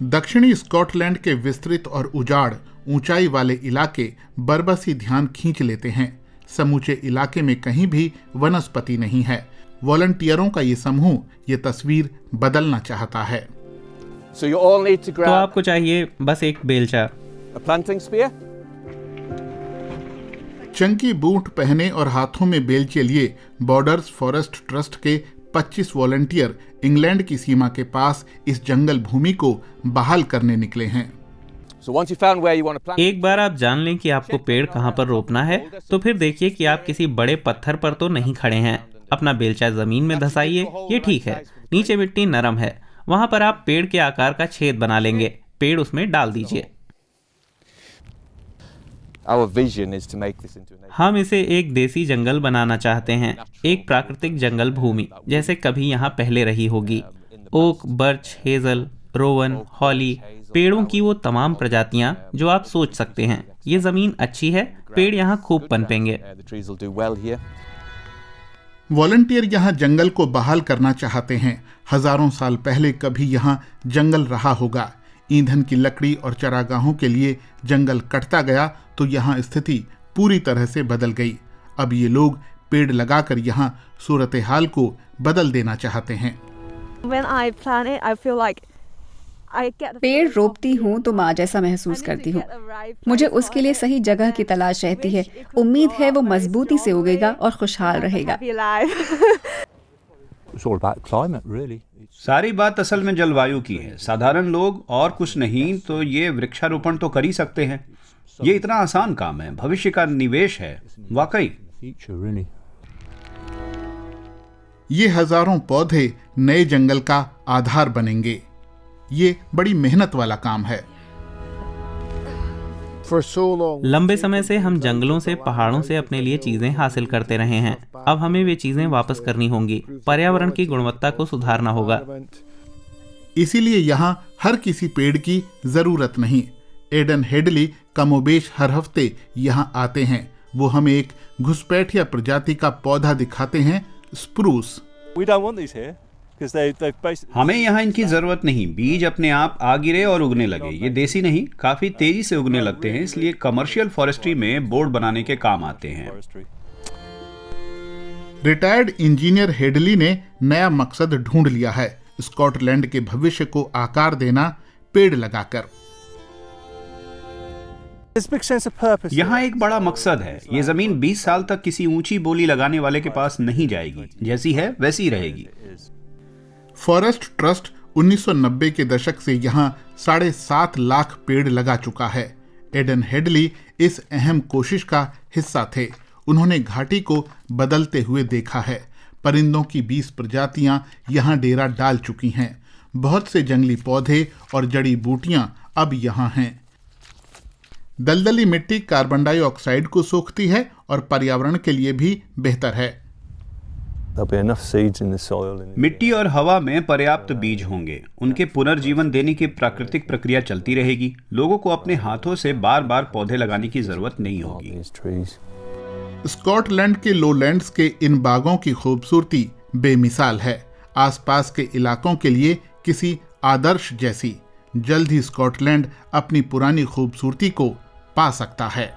दक्षिणी स्कॉटलैंड के विस्तृत और उजाड़ ऊंचाई वाले इलाके बरबसी ध्यान खींच लेते हैं। समूचे इलाके में कहीं भी वनस्पति नहीं है। वॉलंटियरों का ये समूह ये तस्वीर बदलना चाहता है। तो आपको चाहिए बस एक बेलचा, चंकी बूट पहने और हाथों में बेलचे लिए बॉर्डर्स फॉरेस्ट ट्रस्ट के 25 वॉलंटियर इंग्लैंड की सीमा के पास इस जंगल भूमि को बहाल करने निकले हैं। एक बार आप जान लें कि आपको पेड़ कहाँ पर रोपना है, तो फिर देखिए कि आप किसी बड़े पत्थर पर तो नहीं खड़े हैं। अपना बेलचा जमीन में धंसाइए, ये ठीक है। नीचे मिट्टी नरम है, वहां पर आप पेड़ के आकार का छेद बना लेंगे, पेड़ उसमें डाल दीजिए। हम इसे एक देसी जंगल बनाना चाहते हैं, एक प्राकृतिक जंगल भूमि जैसे कभी यहाँ पहले रही होगी। ओक, बर्च, हेजल, रोवन, हॉली, पेड़ों की वो तमाम प्रजातियां जो आप सोच सकते हैं। ये जमीन अच्छी है, पेड़ यहाँ खूब पनपेंगे। वॉलंटियर यहाँ जंगल को बहाल करना चाहते हैं। हजारों साल पहले कभी यहाँ जंगल रहा होगा। ईंधन की लकड़ी और चरागाहों के लिए जंगल कटता गया तो यहाँ स्थिति पूरी तरह से बदल गई। अब ये लोग पेड़ लगाकर यहाँ सूरत हाल को बदल देना चाहते हैं। पेड़ रोपती हूँ तो माँ जैसा महसूस करती हूँ। मुझे उसके लिए सही जगह की तलाश रहती है। उम्मीद है वो मजबूती से उगेगा और खुशहाल रहेगा। सारी बात असल में जलवायु की है। साधारण लोग और कुछ नहीं तो ये वृक्षारोपण तो कर ही सकते हैं। ये इतना आसान काम है, भविष्य का निवेश है वाकई। ये हजारों पौधे नए जंगल का आधार बनेंगे। ये बड़ी मेहनत वाला काम है। लंबे समय से हम जंगलों से, पहाड़ों से अपने लिए चीजें हासिल करते रहे हैं। अब हमें वे चीजें वापस करनी होंगी। पर्यावरण की गुणवत्ता को सुधारना होगा। इसीलिए यहाँ हर किसी पेड़ की जरूरत नहीं। एडन हेडली कमोबेश हर हफ्ते यहाँ आते हैं। वो हमें एक घुसपैठिया प्रजाति का पौधा दिखाते हैं, स्प्रूस। हमें यहाँ इनकी जरूरत नहीं। बीज अपने आप आ गिरे और उगने लगे। ये देसी नहीं, काफी तेजी से उगने लगते हैं, इसलिए कमर्शियल फॉरेस्ट्री में बोर्ड बनाने के काम आते हैं। रिटायर्ड इंजीनियर हेडली ने नया मकसद ढूंढ लिया है, स्कॉटलैंड के भविष्य को आकार देना पेड़ लगाकर। यहाँ एक बड़ा मकसद है। ये जमीन 20 साल तक किसी ऊंची बोली लगाने वाले के पास नहीं जाएगी। जैसी है वैसी रहेगी। फॉरेस्ट ट्रस्ट 1990 के दशक से यहाँ 7.5 लाख पेड़ लगा चुका है। एडन हेडली इस अहम कोशिश का हिस्सा थे। उन्होंने घाटी को बदलते हुए देखा है। परिंदों की 20 प्रजातियां यहाँ डेरा डाल चुकी हैं। बहुत से जंगली पौधे और जड़ी बूटियां अब यहाँ हैं। दलदली मिट्टी कार्बन डाइऑक्साइड को सोखती है और पर्यावरण के लिए भी बेहतर है। मिट्टी और हवा में पर्याप्त बीज होंगे। उनके पुनर्जीवन देने की प्राकृतिक प्रक्रिया चलती रहेगी। लोगों को अपने हाथों से बार बार पौधे लगाने की जरूरत नहीं होगी। स्कॉटलैंड के लोलैंड्स के इन बागों की खूबसूरती बेमिसाल है। आसपास के इलाकों के लिए किसी आदर्श जैसी। जल्द ही स्कॉटलैंड अपनी पुरानी खूबसूरती को पा सकता है।